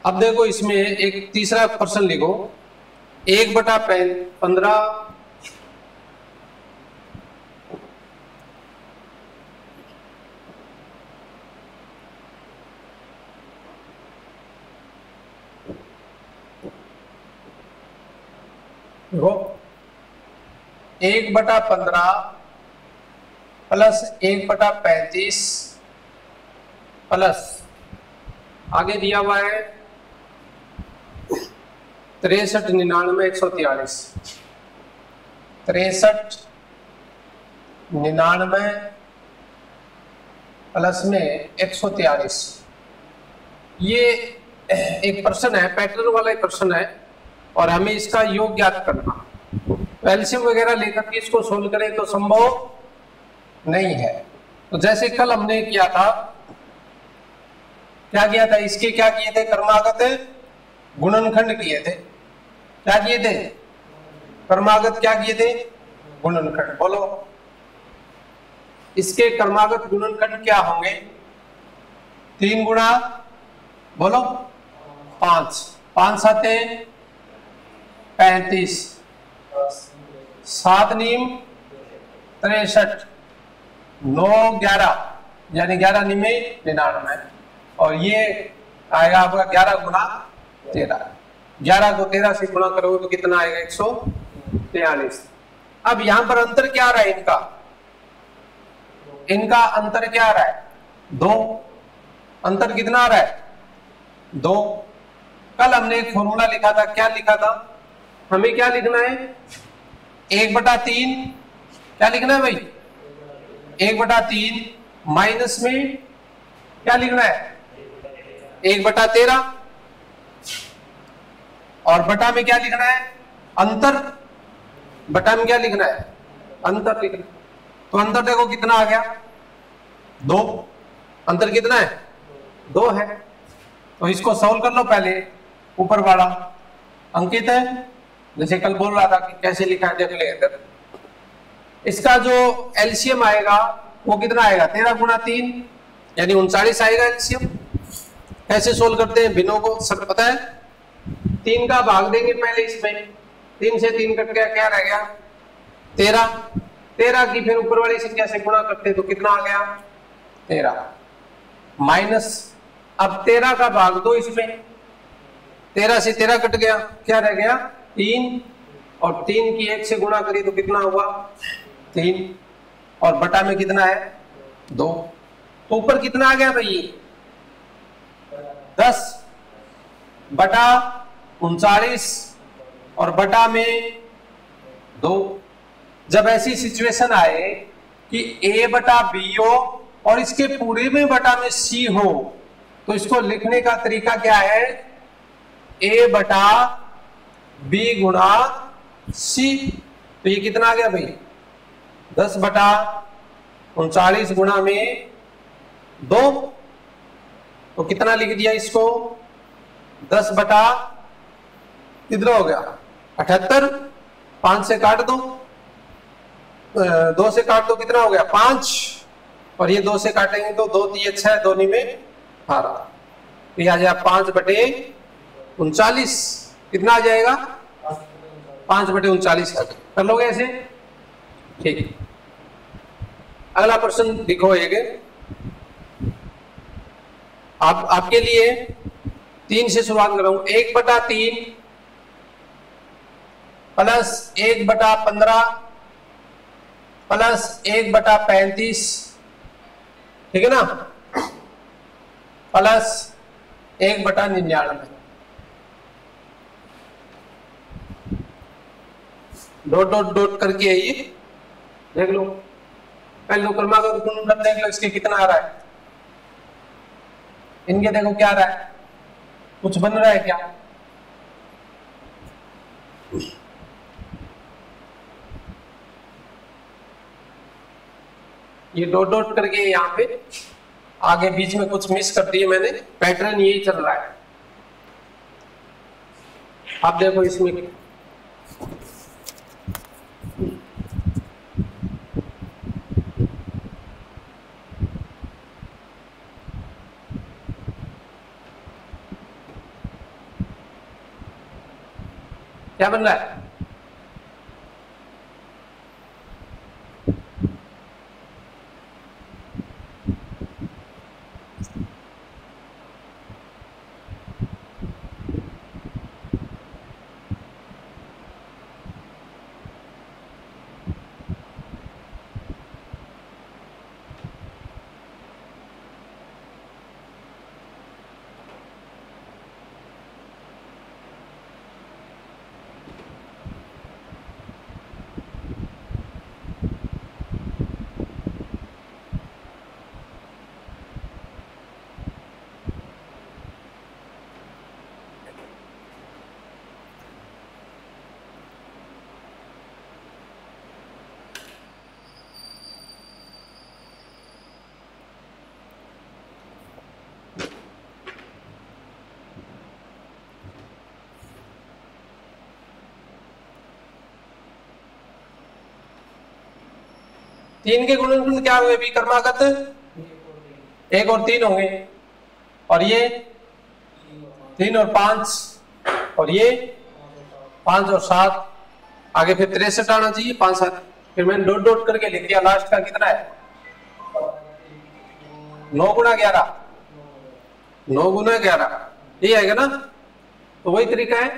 अब देखो इसमें एक तीसरा प्रश्न लिखो, 1/15 देखो 1/15 प्लस 1/35 प्लस आगे दिया हुआ है 63 99 143 63 99 प्लस में 143। ये एक प्रश्न है, पैटर्न वाला एक प्रश्न है और हमें इसका योग ज्ञात करना। एलसीएम वगैरह लेकर के इसको सोल्व करें तो संभव नहीं है। तो जैसे कल हमने किया था, क्या किया था, इसके क्या किए थे, क्रमागत गुणनखंड किए थे। क्या किए थे, क्रमागत क्या किए थे, गुणनखंड। बोलो इसके क्रमागत गुणनखंड क्या होंगे, 3 गुणा बोलो 5, 5 7 35, 7 नीम 63, 9 11 यानी 11 निमे 99 और ये आएगा आपका 11 गुणा 13। 11 को 13 से गुणा करोगे तो कितना आएगा, 143। अब यहां पर अंतर क्या आ रहा है, इनका अंतर क्या आ रहा है, 2। अंतर कितना आ रहा है, 2। कल हमने एक फॉर्मूला लिखा था, क्या लिखा था, हमें क्या लिखना है, 1/3 क्या लिखना है भाई, 1/3 माइनस में क्या लिखना है, 1/13 और बटा में क्या लिखना है, अंतर। बटा में क्या लिखना है, अंतर लिखना। तो अंतर देखो कितना आ गया, 2। अंतर कितना है, 2 है। तो इसको सॉल्व कर लो पहले, ऊपर वाला अंकित है, जैसे कल बोल रहा था कि कैसे लिखा है देख ले इधर। इसका जो एलसीएम आएगा वो कितना आएगा, 13 गुणा 3 यानी 39 आएगा एलसीएम। कैसे सोल्व करते हैं, भिन्नों को सब पता है। 3 का भाग देंगे पहले इसमें, 3 से 3 कट गया, क्या रह गया 13। 13 की फिर ऊपर वाली संख्या से गुणा करते तो कितना आ गया 13 माइनस। अब 13 का भाग दो इसमें, 13 से 13 कट गया, क्या रह गया 3 और 3 की 1 से गुणा करी तो कितना हुआ 3 और बटा में कितना है 2। तो ऊपर कितना आ गया भाई 10 बटा 39 और बटा में 2। जब ऐसी सिचुएशन आए कि a बटा b हो और इसके पूरे में बटा में c हो तो इसको लिखने का तरीका क्या है, a बटा b गुणा c। तो ये कितना आ गया भाई 10 बटा 39 गुणा में 2। तो कितना लिख दिया इसको 10 बटा कितना हो गया 78। 5 से काट दो, 2 से काट दो, कितना हो गया 5 और ये 2 से काटेंगे तो 2 3 6 2 में 18। तो ये आ जाएगा 5/39 कितना आ जाएगा 5/39 कर लोगे ऐसे, ठीक। अगला प्रश्न लिखो एक, आपके लिए 3 से शुरुआत कर रहा हूं। 1/3 प्लस 1/15 प्लस 1/35 ठीक है ना, प्लस 1/99। डॉट डॉट डॉट करके ये देख लो, पहले क्रमागत गुणनखंड देख लो इसके कितना आ रहा है, इनके देखो क्या आ रहा है, कुछ बन रहा है क्या, ये डॉट डॉट करके यहाँ पे आगे बीच में कुछ मिस कर दिए मैंने, पैटर्न यही चल रहा है। आप देखो इसमें क्या बन रहा है? तीन के गुणनखंड क्या हुए भी क्रमागत? 1 और 3 होंगे, और ये 3 और 5, और ये 5 और 7, आगे फिर 63 आना चाहिए, 5 7, फिर मैंने डॉट डॉट करके लिख दिया। लास्ट का कितना है? 9 गुणा 11, 9 गुना 11, ये आएगा ना। तो वही तरीका है।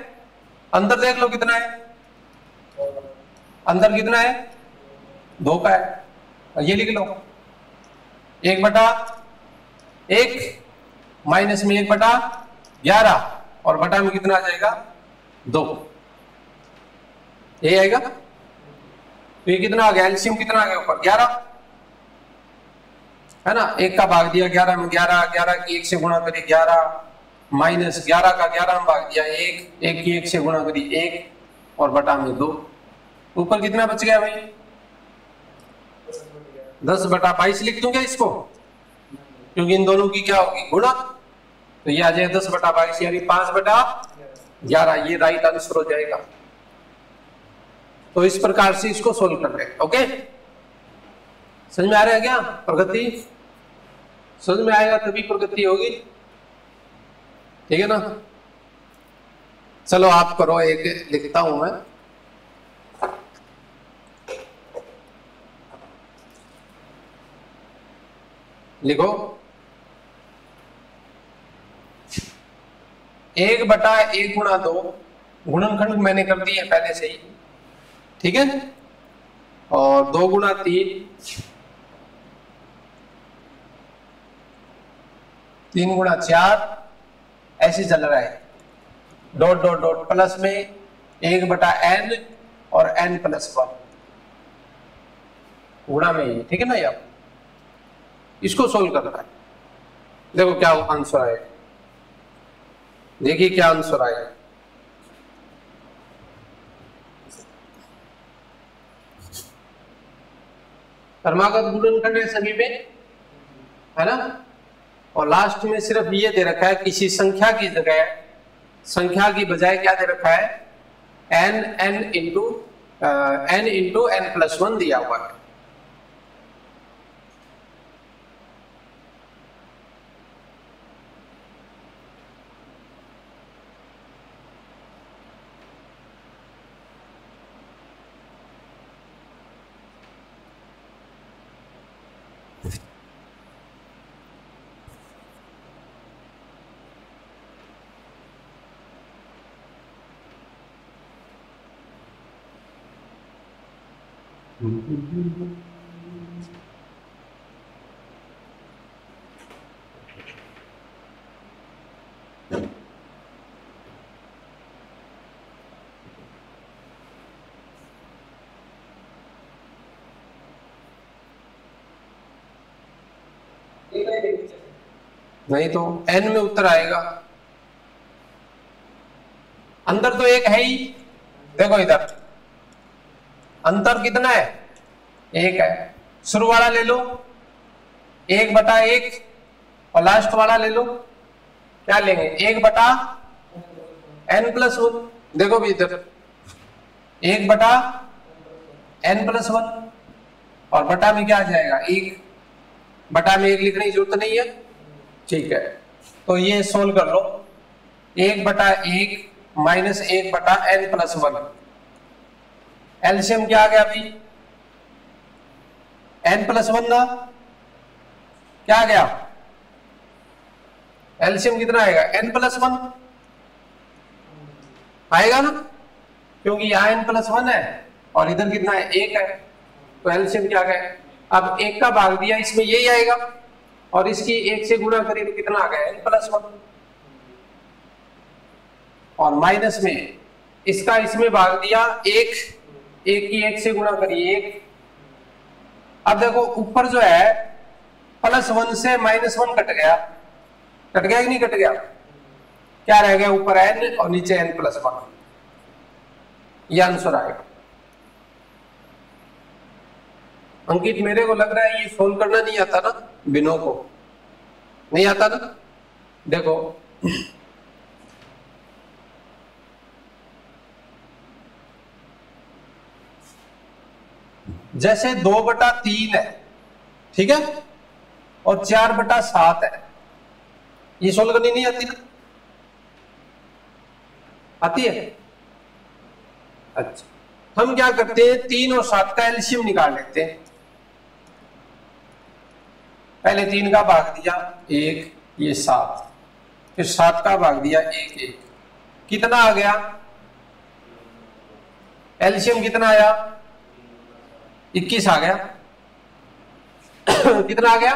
अंदर देख लो कितना है, अंदर कितना है? 2 का है। और ये लिख लो 1/1 माइनस में 1/11, और बटा में कितना आ जाएगा? 2, ये आएगा। तो ये कितना आ गया? एलसीएम कितना आ गया ऊपर? 11 है ना। 1 का भाग दिया 11 में, 11 11 की 1 से गुणा करी 11, माइनस 11 का 11 में भाग दिया 1, 1 की 1 से गुणा करी 1, और बटा में 2। ऊपर कितना बच गया भाई? 10/22 लिख दूं क्या इसको? क्योंकि इन दोनों की क्या होगी? गुणा। तो ये आ जाएगा 10/22 यानी 5/11, ये राइट आंसर हो जाएगा। तो इस प्रकार से इसको सोल्व कर रहे हैं। ओके, समझ में आ रहा है क्या? प्रगति समझ में आएगा तभी प्रगति होगी, ठीक है ना। चलो आप करो, एक लिखता हूं मैं। लिखो 1/1 गुणा 2, गुणनखंड मैंने कर दिए पहले से ही, ठीक है। और 2 गुणा 3, 3 गुणा 4, ऐसे चल रहा है। डॉट डॉट डॉट प्लस में 1/n और n+1 गुणा में ये, ठीक है ना। ये इसको सोल्व करना है। देखो क्या आंसर आएगा, देखिए क्या आंसर आएगा। क्रमागत गुणनखंड है सभी में, है ना। और लास्ट में सिर्फ ये दे रखा है, किसी संख्या की जगह, संख्या की बजाय क्या दे रखा है? n इंटू n+1 दिया हुआ है। नहीं तो n में उत्तर आएगा। अंतर तो एक है ही, देखो इधर अंतर कितना है? 1 है। शुरू वाला ले लो 1/1, और लास्ट वाला ले लो, क्या लेंगे? 1/n+1। देखो भी इधर 1/n+1, और बटा में क्या आ जाएगा? 1। बटा में 1 लिखने की जरूरत नहीं है, ठीक है। तो ये सोल्व कर लो। 1/1 -1/n+1। एलसीएम क्या आ गया अभी? n+1 ना, क्या आ गया? एलसीएम कितना आएगा? n+1 आएगा ना, क्योंकि यहाँ n+1 है और इधर कितना है? 1 है, तो एलसीएम क्या गया? अब 1 का भाग दिया इसमें यही आएगा और इसकी 1 से गुणा करिए तो कितना आ गया? n+1। और माइनस में इसका इसमें भाग दिया 1 की 1 से गुणा करिए 1। अब देखो ऊपर जो है +1 से -1 कट गया कि नहीं कट गया? क्या रह गया? ऊपर n और नीचे n+1। ये आंसर आएगा। अंकित मेरे को लग रहा है ये सोल्व करना नहीं आता ना, बिनो को नहीं आता ना। देखो जैसे 2/3 है, ठीक है, और 4/7 है, ये सोल्व करनी नहीं आती ना? आती है? अच्छा, हम क्या करते हैं, 3 और 7 का एलसीएम निकाल लेते हैं। पहले 3 का भाग दिया 1, ये 7, फिर 7 का भाग दिया 1, कितना आ गया? एलसीएम कितना आया? 21 आ गया। कितना आ गया?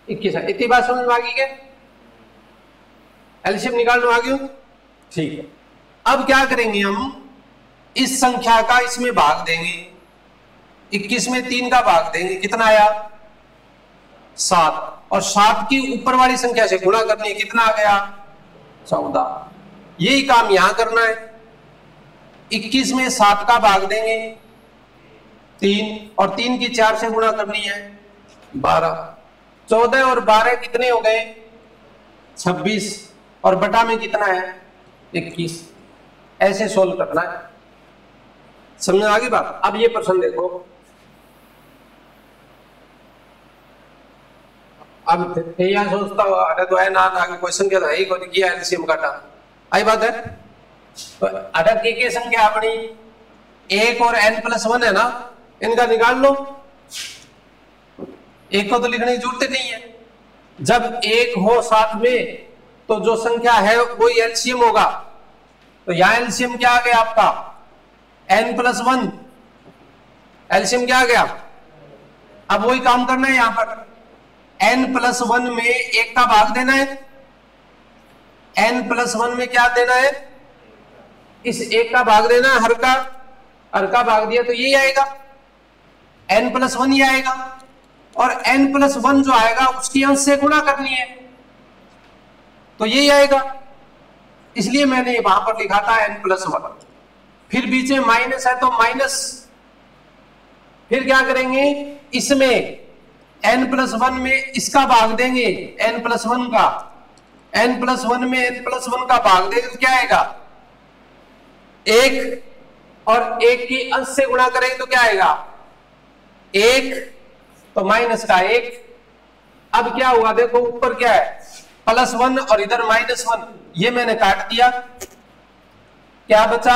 21। इतनी बात समझ में आ गई क्या? एलसीएम निकालना आ गया, ठीक है। अब क्या करेंगे हम, इस संख्या का इसमें भाग देंगे, 21 में 3 का भाग देंगे, कितना आया? 7, और 7 की ऊपर वाली संख्या से गुणा करनी है, कितना आ गया? 14। यही काम यहां करना है, 21 में 7 का भाग देंगे 3, और 3 की 4 से गुणा करनी है 12। 14 और 12 कितने हो गए? 26, और बटा में कितना है? 21। ऐसे सोल्व करना है। समझ आ गई बात? अब ये प्रश्न देखो, अब यह सोचता हो अरे तो है ना क्वेश्चन क्या था, ही किया एलसीएम काटा, आई बात है। तो अटक की संख्या अपनी 1 और n+1 है ना, इनका निकाल लो। 1 को तो लिखने की जरूरत नहीं है, जब 1 हो साथ में तो जो संख्या है वही एलसीएम होगा। तो यहां एलसीएम क्या आ गया आपका? n+1। एलसीएम क्या आ गया? अब वही काम करना है, यहां पर n+1 में 1 का भाग देना है। n+1 में क्या देना है? इस 1 का भाग देना है, हर का भाग दिया तो यही आएगा, n+1 ही आएगा। और n+1 जो आएगा उसकी अंश से गुणा करनी है, तो यही आएगा। इसलिए मैंने वहां पर लिखा था n+1। फिर बीच में माइनस है तो माइनस, फिर क्या करेंगे, इसमें n+1 में इसका भाग देंगे, n+1 का, n+1 में n+1 का भाग देंगे तो क्या आएगा? 1, और 1 की अंश से गुणा करेंगे तो क्या आएगा? 1, तो माइनस का 1। अब क्या हुआ देखो, ऊपर क्या है? +1 और इधर -1, ये मैंने काट दिया, क्या बचा?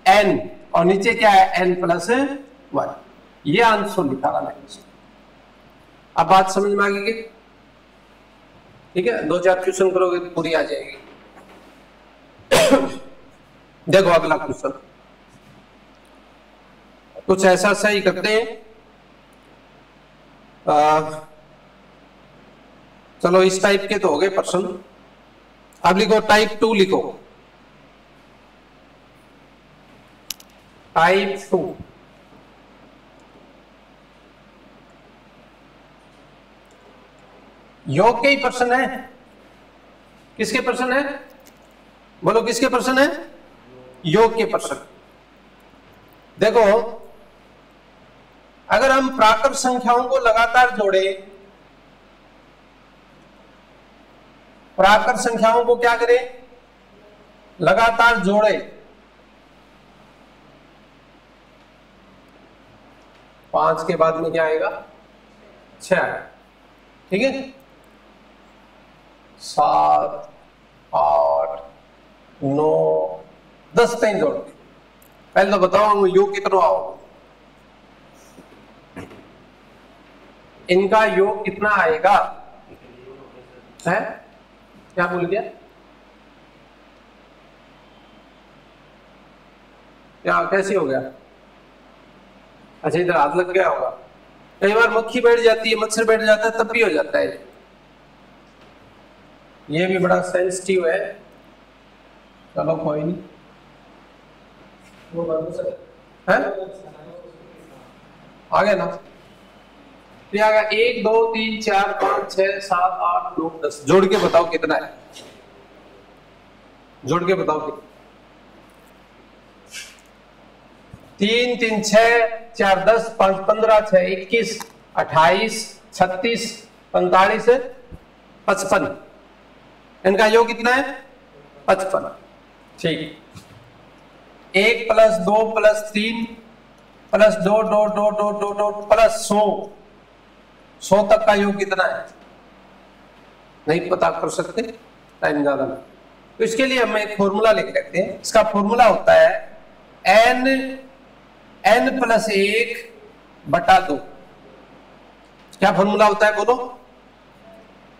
n, और नीचे क्या है? n+1। ये आंसर लिखा रहा मैंने। अब बात समझ में आ गई? ठीक है, 2-4 क्वेश्चन करोगे तो पूरी आ जाएगी। देखो अगला क्वेश्चन कुछ ऐसा सही करते हैं। चलो इस टाइप के तो हो गए प्रश्न। अब लिखो टाइप 2 लिखो, टाइप 2। योग के ही प्रश्न है। किसके प्रश्न है? बोलो किसके प्रश्न है? योग के प्रश्न। देखो अगर हम प्राकृत संख्याओं को लगातार जोड़े, प्राकृत संख्याओं को क्या करें? लगातार जोड़े, 5 के बाद में क्या आएगा? 6, ठीक है, 7, 8, 9 10 तक जोड़ के पहले तो बताओ योग कितना आओ, इनका योग कितना आएगा है, क्या बोल गया, क्या कैसे हो गया, अच्छा इधर हाथ लग गया होगा, कई बार मक्खी बैठ जाती है, मच्छर बैठ जाता है, तब भी हो जाता है, ये भी बड़ा सेंसिटिव है, चलो कोई नहीं, वो है आ गया ना, आ गया 1 2 3 4 5 6 7 8 9 10, जोड़ के बताओ कितना है, जोड़ के बताओ कितना, 3 3 6 4 10 5 15 6 21 28 36 45 55, इनका योग कितना है 55, ठीक, 1 + 2 + 3 + 2 2 2 2 2 2 + 100 तक का योग कितना है, नहीं पता कर सकते, टाइम ज्यादा नहीं, तो इसके लिए हम एक फॉर्मूला लिख लेते हैं, इसका फॉर्मूला होता है n + 1 / 2, क्या फॉर्मूला होता है बोलो,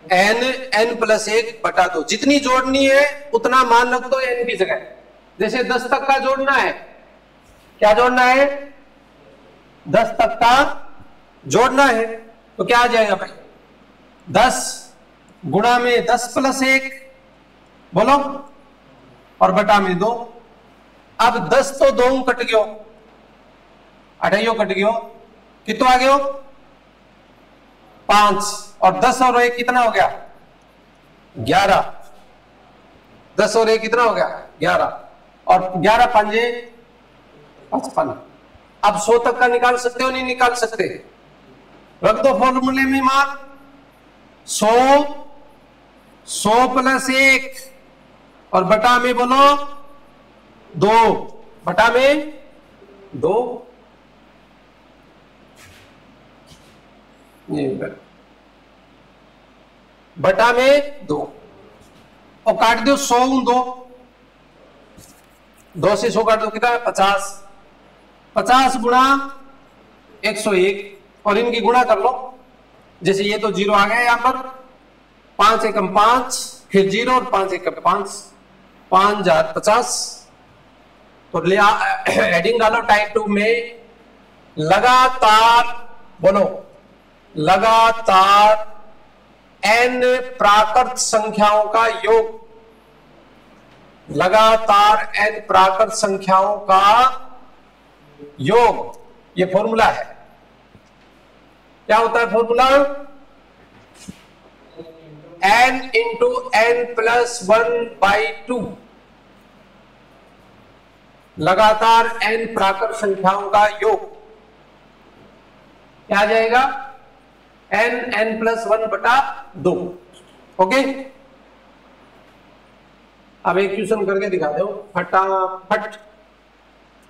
n + 1 / 2, जितनी जोड़नी है उतना मान रख दो n की जगह, जैसे 10 तक का जोड़ना है, क्या जोड़ना है 10 तक का जोड़ना है, तो क्या आ जाएगा भाई 10 गुणा में 10 + 1 बोलो और बटा में 2, अब 10 तो 2 कट गयो, 28 कट गयो, कितना आ गयो 5, और 10 और 1 कितना हो गया 11, 10 और 1 कितना हो गया 11, और 11 × 5 = 55, अब 100 तक का निकाल सकते हो नहीं निकाल सकते, रख दो फॉर्मूले में मान 100 + 1 और बटा में बोलो 2, बटा में 2, बटा में 2, और काट दो 100 2 से 100 काट दो कितना 50, 50 गुणा 101, और इनकी गुणा कर लो, जैसे ये तो 0 आ गया यहां पर, 5 × 5 फिर 0 और 5 × 5 5050, तो हेडिंग डालो टाइप 2 में, लगातार बोलो लगातार n प्राकृत संख्याओं का योग, लगातार n प्राकृत संख्याओं का योग, ये फॉर्मूला है, क्या होता है फॉर्मूला, n × n + 1/2, लगातार n प्राकृत संख्याओं का योग, क्या आ जाएगा n + 1/2, ओके, अब एक क्वेश्चन करके दिखा दो फटाफट,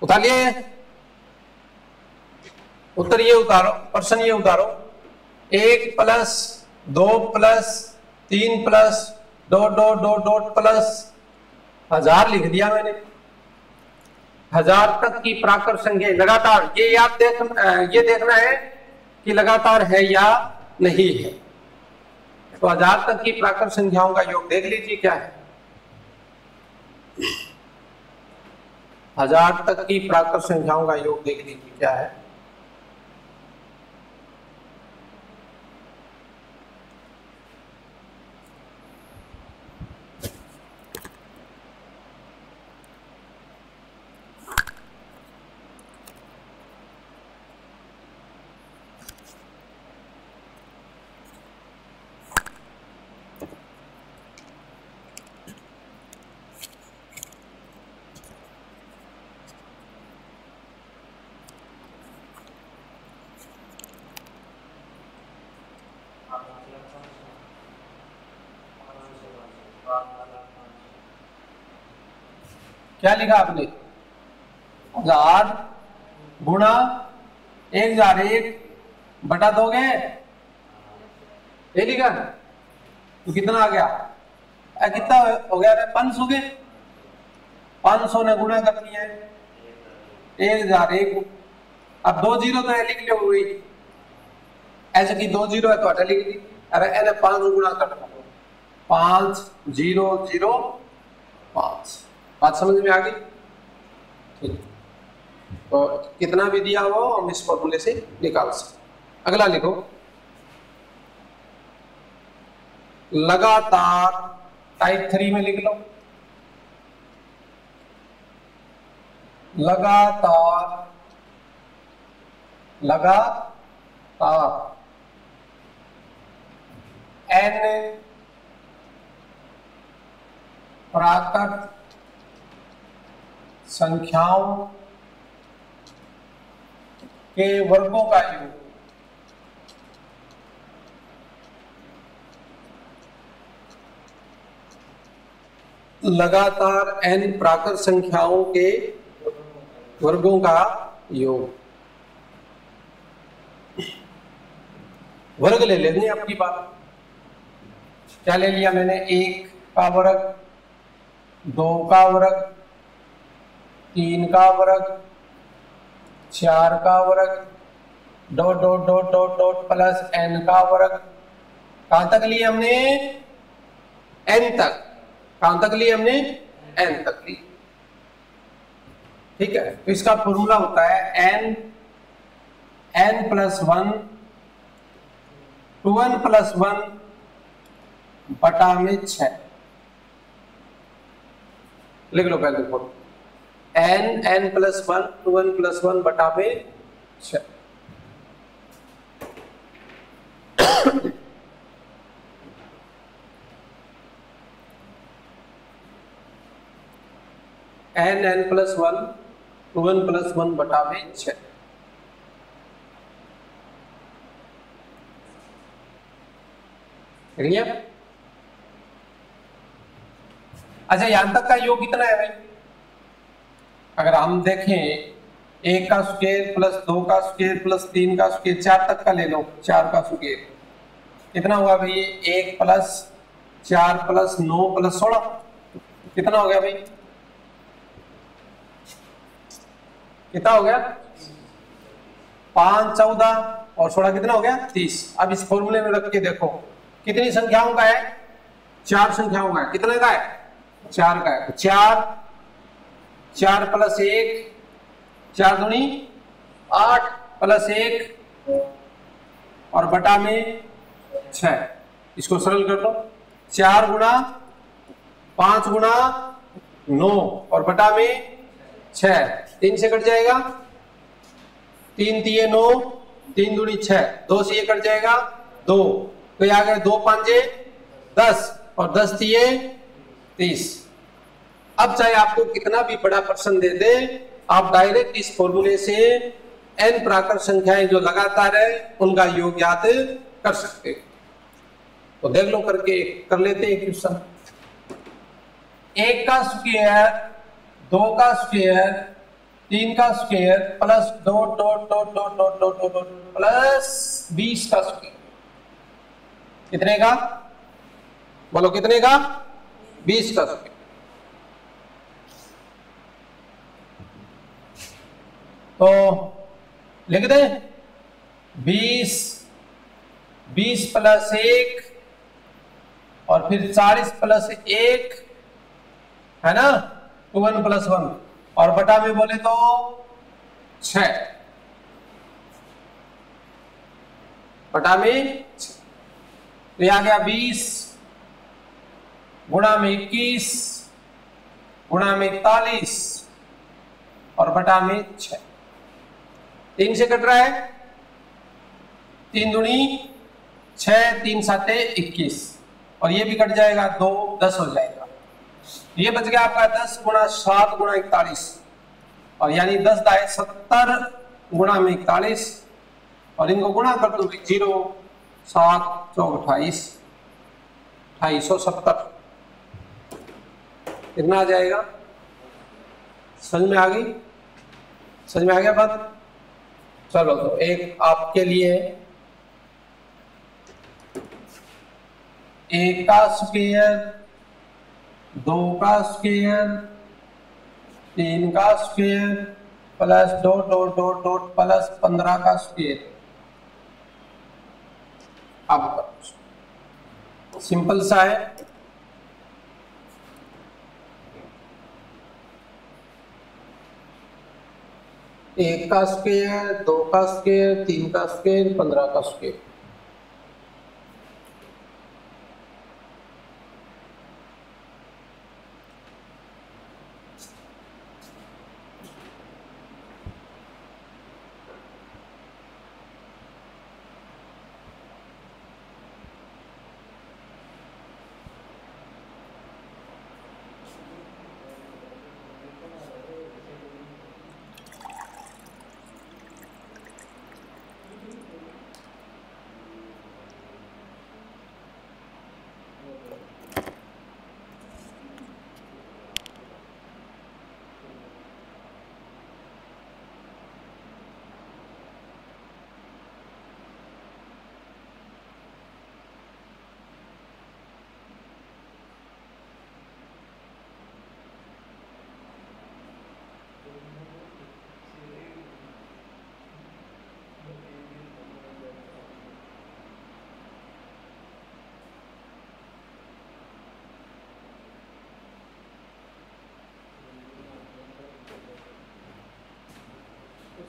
उतार लिए उत्तर, ये उतारो प्रश्न, ये उतारो 1 + 2 + 3 + dot dot dot dot plus 1000 लिख दिया मैंने, 1000 तक की प्राकृत संख्या लगातार, ये आप ये देखना है कि लगातार है या नहीं है, तो 1000 तक की प्राकृत संख्याओं का योग देख लीजिए क्या है, 1000 तक की प्राकृत संख्याओं का योग देख लीजिए क्या है, क्या लिखा आपने, 1000 गुणा 1001 बटा 2 गए, ये लिखा, तो कितना आ गया, कितना हो गया 500 गए, 500 ने गुणा कर दिया है 1001। अब 2 जीरो तो है लिख लो हुई ऐसे कि 2 जीरो है तो अटा लिख दी। अरे एने 5 गुणा कर दो 5005। बात समझ में आ गई? ठीक, तो कितना भी दिया हो हम इस फॉर्मूले से निकाल सकते। अगला लिखो, लगातार टाइप 3 में लिख लो, लगातार n प्राकृत संख्याओं के वर्गों का योग। लगातार n प्राकृत संख्याओं के वर्गों का योग। वर्ग ले लेंगे अपनी बात। क्या ले लिया मैंने? 1 का वर्ग, 2 का वर्ग, 3 का वर्ग, 4 का वर्ग, dot dot dot dot dot plus n का वर्ग। कहां तक लिए हमने? n तक। कहां तक लिए हमने? n तक ली। ठीक है, तो इसका फॉर्मूला होता है n प्लस 1 2n प्लस 1 बटा में 6। लिख लो पहले देखो, n प्लस 1 2n प्लस 1 बटा में 6। n प्लस 1 2n प्लस 1 बटा में 6। अच्छा, यहां तक का योग कितना है भाई? अगर हम देखें 1 का स्क्वायर प्लस 2 का स्क्वायर प्लस 3 का स्क्वायर 4 तक का ले लो, 4 का स्क्वायर कितना हुआ भाई? 1 प्लस 4 प्लस 9 प्लस 16 कितना हो गया भाई? कितना हो गया? 5 14 और 16 कितना हो गया? 30। अब इस फॉर्मूले में रख के देखो कितनी संख्याओं का है? 4 संख्याओं का है। कितने का है? 4 का है। 4 प्लस 1 4 दूनी 8 प्लस 1 और बटा में 6। इसको सरल कर लो, 4 गुणा 5 गुणा 9 और बटा में 6। 3 से कट जाएगा, 3 तिये 9, 3 दूनी 6, 2 से ये कट जाएगा 2, तो ये आ गए 2 5 10 और 10 तिये 30। अब चाहे आपको कितना भी बड़ा प्रश्न दे दे, आप डायरेक्ट इस फॉर्मूले से n प्राकृत संख्याएं जो लगातार है उनका योग याद कर सकते हैं। तो देख लो करके कर लेते हैं क्वेश्चन। 1 का स्क्वायर, 2 का स्क्वायर, 3 का square plus dot dot dot dot dot dot dot plus 20 का स्क्वायर कितने का? बोलो कितने का? 20 का स्क्वायर। तो लिख दे 20 प्लस 1 और फिर 40 प्लस 1 है ना, 2n प्लस 1 और बटा में बोले तो 6 बटा में 6। तो आ गया 20 गुणा में 21 गुणा में 41 और बटा में 6। 3 से कट रहा है, 3 दूनी 6, 3 साते 21 और ये भी कट जाएगा 2 10 हो जाएगा। ये बच गया आपका 10 गुणा 7 गुणा 41 और यानी 10 दाए 70 गुणा में 41 और इनको गुणा कर दो 0 7 4 28 2870 कितना आ जाएगा? समझ में आ गई? समझ में आ गया बात? चलो तो एक आपके लिए 1 का स्क्वायर, 2 का स्क्वायर, 3 का square plus dot dot dot dot plus 15 का स्क्वायर। अब सिंपल सा है, एक का स्क्वायर, 2 का स्क्वायर, 3 का स्क्वायर, 15 का स्क्वायर।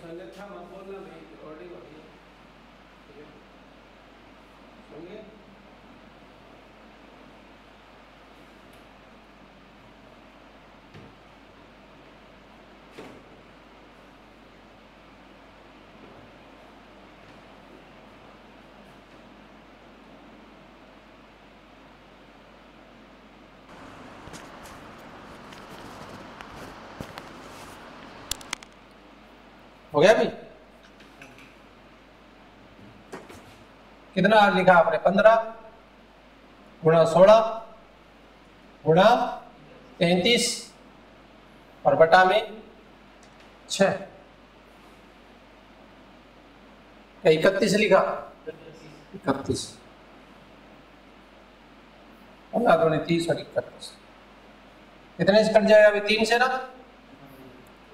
अन्यथा मत बोलना, भाई रिकॉर्डिंग हो रही है, ठीक है? सुनिए, हो गया भी? कितना लिखा आपने? 15 गुणा 16 गुणा 33 और बटा में 6, 31 लिखा। 31 15 दूनी 30 और 31 कितने से कट जाएगा अभी? 3 से ना,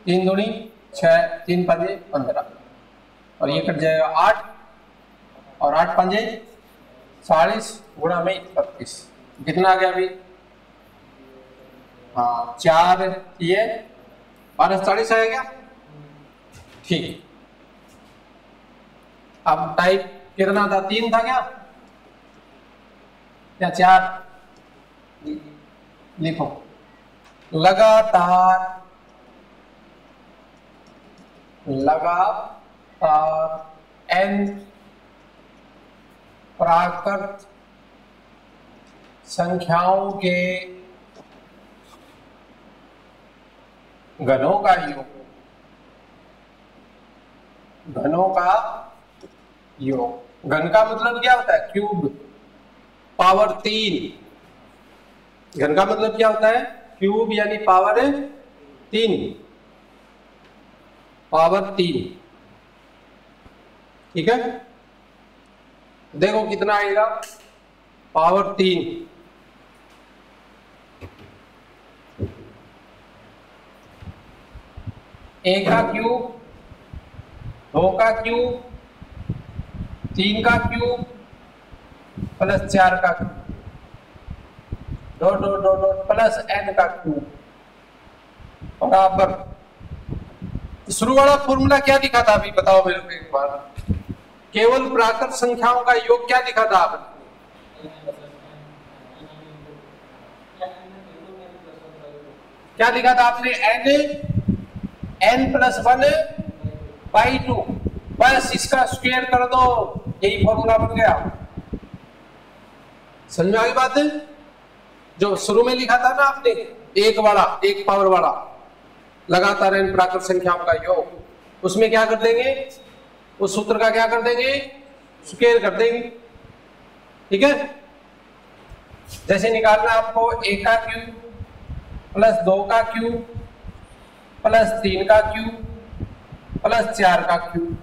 3 दूनी 6, 3 पंजे 15 और ये कट जाएगा 8 और 8 पंजे 40 गुणा में 31 कितना आ गया अभी? हाँ 4 ये 40 आएगा, ठीक। अब टाइप कितना था? 3 था क्या या 4? लिखो लगातार n प्राकृत संख्याओं के घनों का योग, घनों का योग। घन का मतलब क्या होता है? Cube, power 3। घन का मतलब क्या होता है? क्यूब यानी पावर 3, पावर 3, ठीक है? देखो कितना आएगा? पावर 3 1 का क्यूब, 2 का क्यूब, 3 का क्यूब प्लस 4 का cube dot dot dot dot plus n का क्यूब बराबर। शुरू वाला फॉर्मूला क्या दिखा था अभी? बताओ मेरे को एक बार। केवल प्राकृत संख्याओं का योग क्या दिखा था आपने? क्या लिखा था आपने? n+1/2 बस इसका स्क्वायर कर दो, यही फॉर्मूला बन गया। समझ में आ गई बात है? जो शुरू में लिखा था ना आपने, एक पावर वाला लगातार n प्राकृत संख्याओं का योग, उसमें क्या कर देंगे? उस सूत्र का क्या कर देंगे? स्क्वायर कर देंगे, ठीक है? जैसे निकालना आपको 1 का क्यूब प्लस 2 का क्यूब प्लस 3 का क्यूब प्लस 4 का क्यूब,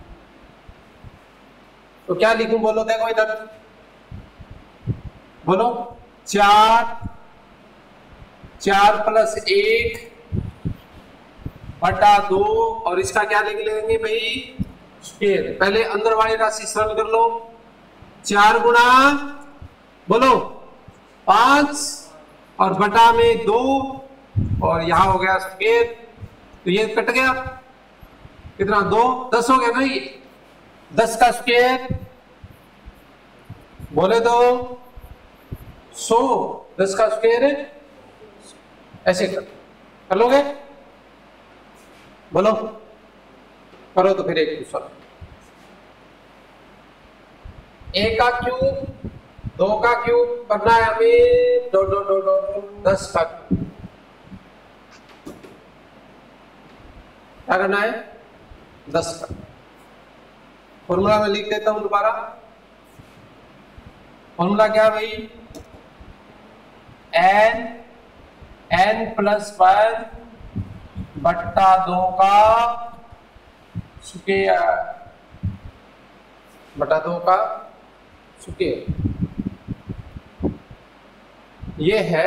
तो क्या लिखूं? बोलो, देखो इधर बोलो। 4 प्लस 1 बटा 2 और इसका क्या लिख लेंगे भाई स्क्वायर। पहले अंदर वाली राशि सरल कर लो, 4 गुणा बोलो 5 और बटा में 2 और यहां हो गया स्क्वायर, तो ये कट गया कितना 2 10 हो गया ना, ये 10 का स्क्वायर बोले तो 100, 10 का स्क्वायर है, ऐसे कर लोगे, बोलो करो तो फिर एक दूसरा, 1 का क्यूब 2 का क्यूब करना है हमें, 2 2 2 2 10 का क्यूब, क्या करना है 10 का। फॉर्मूला में लिख देता हूं दोबारा, फॉर्मूला क्या भाई, n प्लस 1 बट्टा 2 का स्क्वायर बटा 2 का स्क्वायर, ये है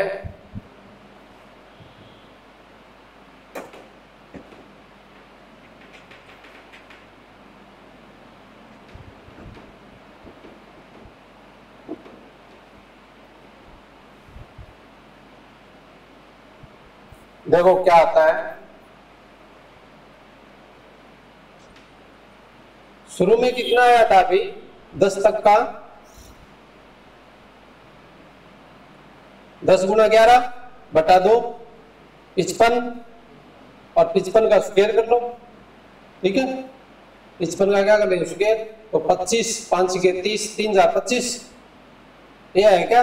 देखो क्या आता है, शुरू में कितना आया था अभी 10 तक का, 10 गुणा 11 बटा 2 55 और 55 का स्क्वायर कर लो, ठीक है 55 का क्या कर लेंगे स्क्वायर, तो 25 5 के 30 3 जा 25, ये है क्या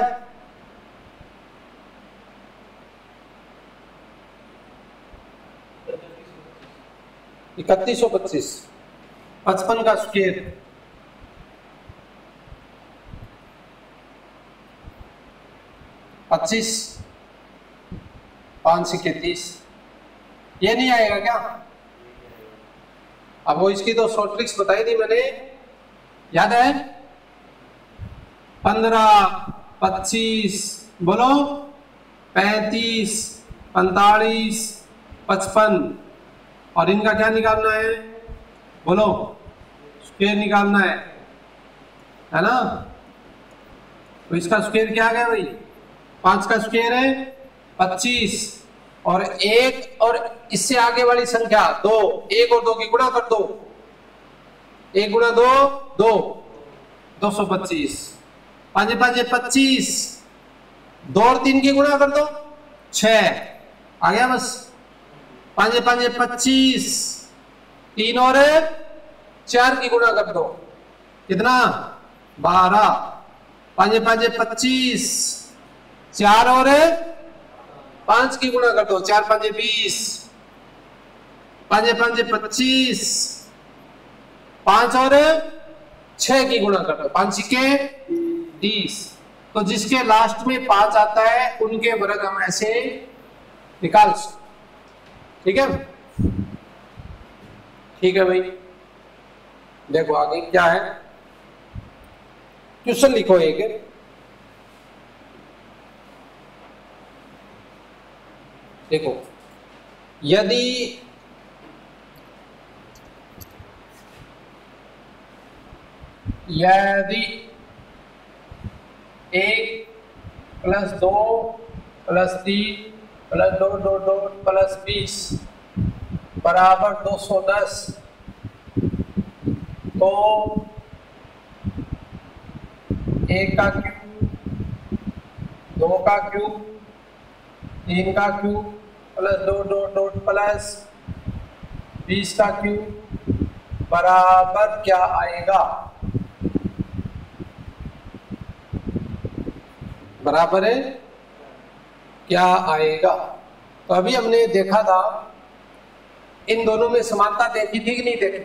3125, 55 का स्क्वायर 25 5 के 30, ये नहीं आएगा क्या। अब वो इसकी तो शॉर्ट ट्रिक्स बताई थी मैंने, याद है 15 25 बोलो 35 45 55 और इनका क्या निकालना है बोलो स्क्वायर निकालना है ना, तो इसका स्क्वायर क्या आ गया भाई 5 का स्क्वायर है 25 और 1 और इससे आगे वाली संख्या 2, 1 और 2 की गुणा कर दो, 1 गुणा 2 2 225, 5 5 25, 2 और 3 की गुणा कर दो 6 आ गया बस, 5 5 25, 3 और 4 की गुणा कर दो कितना 12, 5 5 25, 4 और 5 की गुणा कर दो 4 5 20, 5 5 25, 5 और 6 की गुणा कर दो 5 के 20, तो जिसके लास्ट में 5 आता है उनके वर्ग हम ऐसे निकाल सकते, ठीक है ठीक है भाई। देखो आगे क्या है, क्वेश्चन लिखो एक, देखो यदि यदि 1 प्लस 2 प्लस 3 प्लस 2 2 2 प्लस 20 बराबर 210, तो 1 का क्यूब 2 का क्यूब 3 का क्यूब प्लस 2 2 2 प्लस 20 का क्यूब बराबर क्या आएगा, बराबर है क्या आएगा। तो अभी हमने देखा था इन दोनों में समानता देखी थी कि नहीं देखी,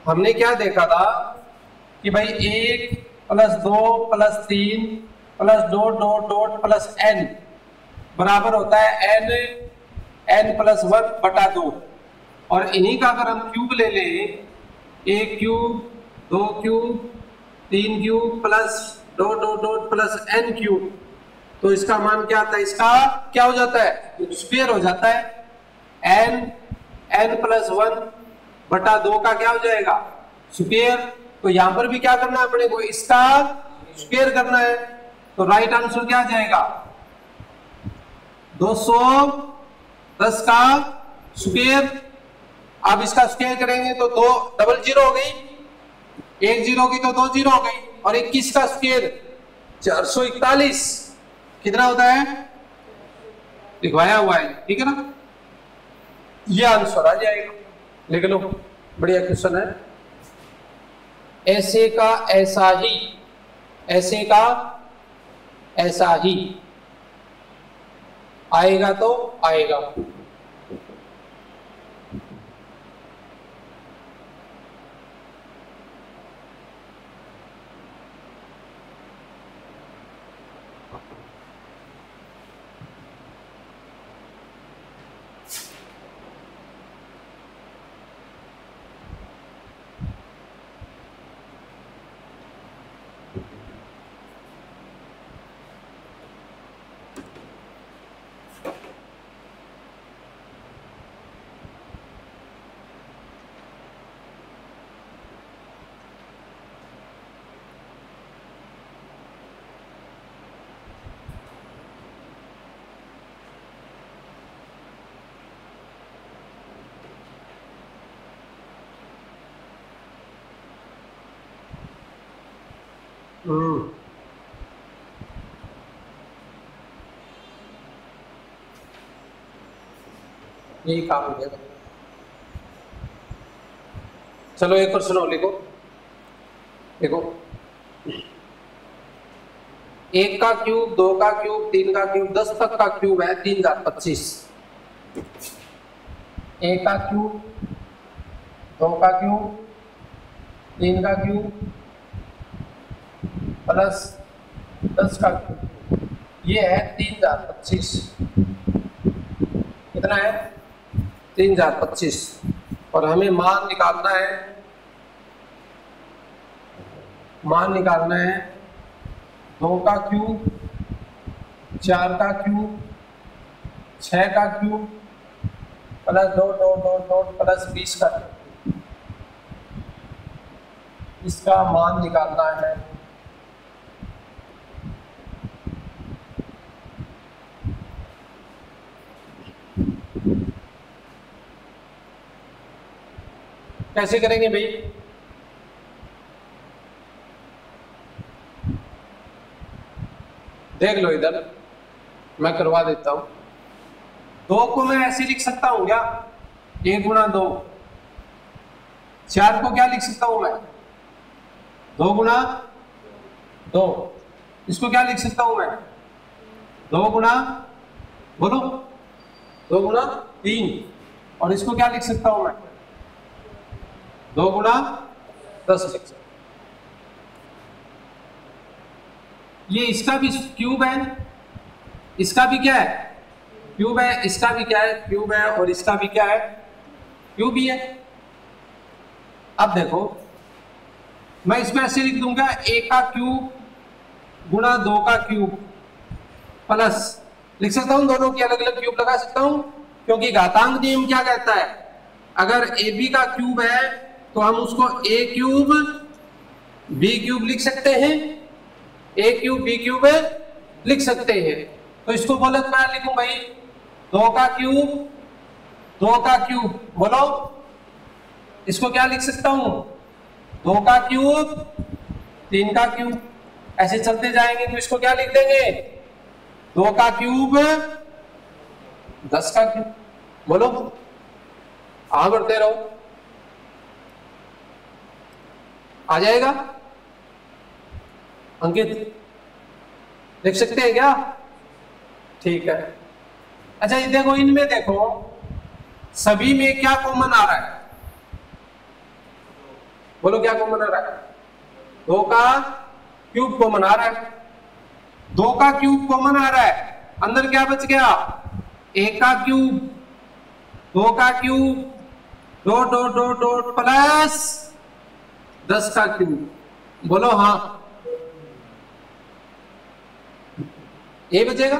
हमने क्या देखा था कि भाई 1 plus 2 plus 3 plus 2 2 2 plus n बराबर होता है n प्लस 1 बटा 2, और इन्हीं का अगर हम क्यूब ले लें 1 cube 2 cube 3 cube plus 2 2 2 plus n cube, तो इसका मान क्या आता है, इसका क्या हो जाता है स्क्वायर हो जाता है, n+1 बटा 2 का क्या हो जाएगा स्क्वायर। तो यहां पर भी क्या करना है अपने को, इसका स्क्वायर करना है। तो राइट आंसर क्या आ जाएगा 210 का स्क्वायर। अब इसका स्क्वायर करेंगे तो 2 डबल जीरो हो गई, 1 जीरो की तो 2 जीरो हो गई, और 21 का स्क्वायर 441 कितना होता है लिखवाया हुआ है, ठीक है ना। ये आंसर आ जाएगा, लिख लो, बढ़िया क्वेश्चन है। ऐसे का ऐसा ही, ऐसे का ऐसा ही आएगा तो आएगा। यही काम हो गया। चलो एक क्वेश्चन और लिखो, देखो 1 का क्यूब, 2 का क्यूब, 3 का क्यूब, 10 तक का क्यूब है 3025। 1 का क्यूब, 2 का क्यूब, 3 का क्यूब प्लस 10 का क्यूब, ये है 3025। कितना है 3025, और हमें मान निकालना है, मान निकालना है 2 का क्यूब, 4 का क्यूब, 6 का cube plus 2 dot dot dot plus 20 का क्यूब, इसका मान निकालना है। कैसे करेंगे भाई, देख लो इधर, मैं करवा देता हूं। 2 को मैं ऐसे लिख सकता हूं क्या, 1 गुणा 2। 4 को क्या लिख सकता हूं मैं, 2 गुणा 2। इसको क्या लिख सकता हूं मैं, 2 गुणा, बोलो 2 गुणा 3। और इसको क्या लिख सकता हूं मैं, 2 गुणा 10 लिख सकता। ये इसका भी क्यूब है, इसका भी क्या है क्यूब है, इसका भी क्या है क्यूब है, और इसका भी क्या है क्यूब ही है। अब देखो मैं इसमें ऐसे लिख दूंगा 1 का क्यूब गुणा 2 का क्यूब प्लस, लिख सकता हूं दोनों की अलग अलग क्यूब लगा सकता हूं, क्योंकि घातांक नियम क्या कहता है, अगर ए बी का क्यूब है तो हम उसको ए क्यूब बी क्यूब लिख सकते हैं, ए क्यूब बी क्यूब लिख सकते हैं। तो इसको बोलो तो मैं लिखूं भाई 2 का क्यूब, 2 का क्यूब, बोलो इसको क्या लिख सकता हूं, 2 का क्यूब, 3 का क्यूब, ऐसे चलते जाएंगे तो इसको क्या लिख देंगे 2 का क्यूब, 10 का क्यूब। बोलो आगे बढ़ते रहो, आ जाएगा। अंकित लिख सकते हैं क्या, ठीक है। अच्छा ये देखो, इनमें देखो सभी में क्या कॉमन आ रहा है, बोलो क्या कॉमन आ रहा है, 2 का क्यूब कॉमन आ रहा है, 2 का क्यूब कॉमन आ रहा है, अंदर क्या बच गया 1 का क्यूब, 2 का cube, dot dot dot dot plus 10 का क्यूब। बोलो हाँ, ये बचेगा।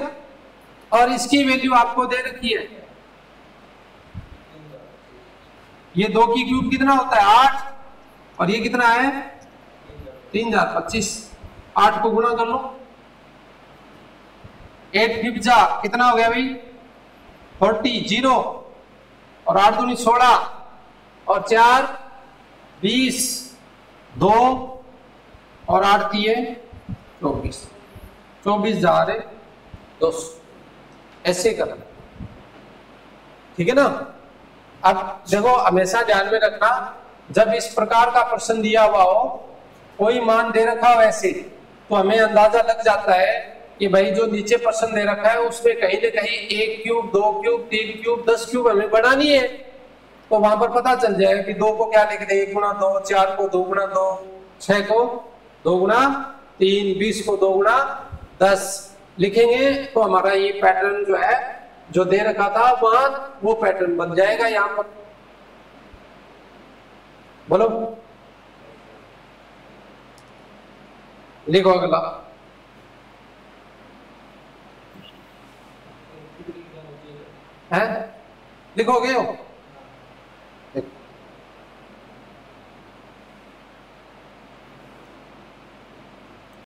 और इसकी वैल्यू आपको दे रखी है ये 2 की क्यूब कितना होता है 8, और ये कितना है 3025। 8 को गुणा कर लो, 8 5 जा कितना हो गया भाई 40 0, और 8 दूनी 16, और 4 20, 2 और 8 दिए 24, 24 जा रहे 200, ऐसे करना, ठीक है ना। अब देखो हमेशा ध्यान में रखना, जब इस प्रकार का प्रश्न दिया हुआ हो, कोई मान दे रखा हो ऐसे, तो हमें अंदाजा लग जाता है कि भाई जो नीचे प्रश्न दे रखा है उसमें कहीं ना कहीं 1 क्यूब 2 क्यूब 3 क्यूब 10 क्यूब हमें बढ़ानी है, तो वहां पर पता चल जाएगा कि 2 को क्या लिख दे 1 गुणा 2, 4 को 2 गुणा 2, 6 को 2 गुणा 3, 20 को 2 गुणा 10 लिखेंगे, तो हमारा ये पैटर्न जो है जो दे रखा था वहां वो पैटर्न बन जाएगा। यहां पर बोलो, लिखो अगला। है लिखोगे हो?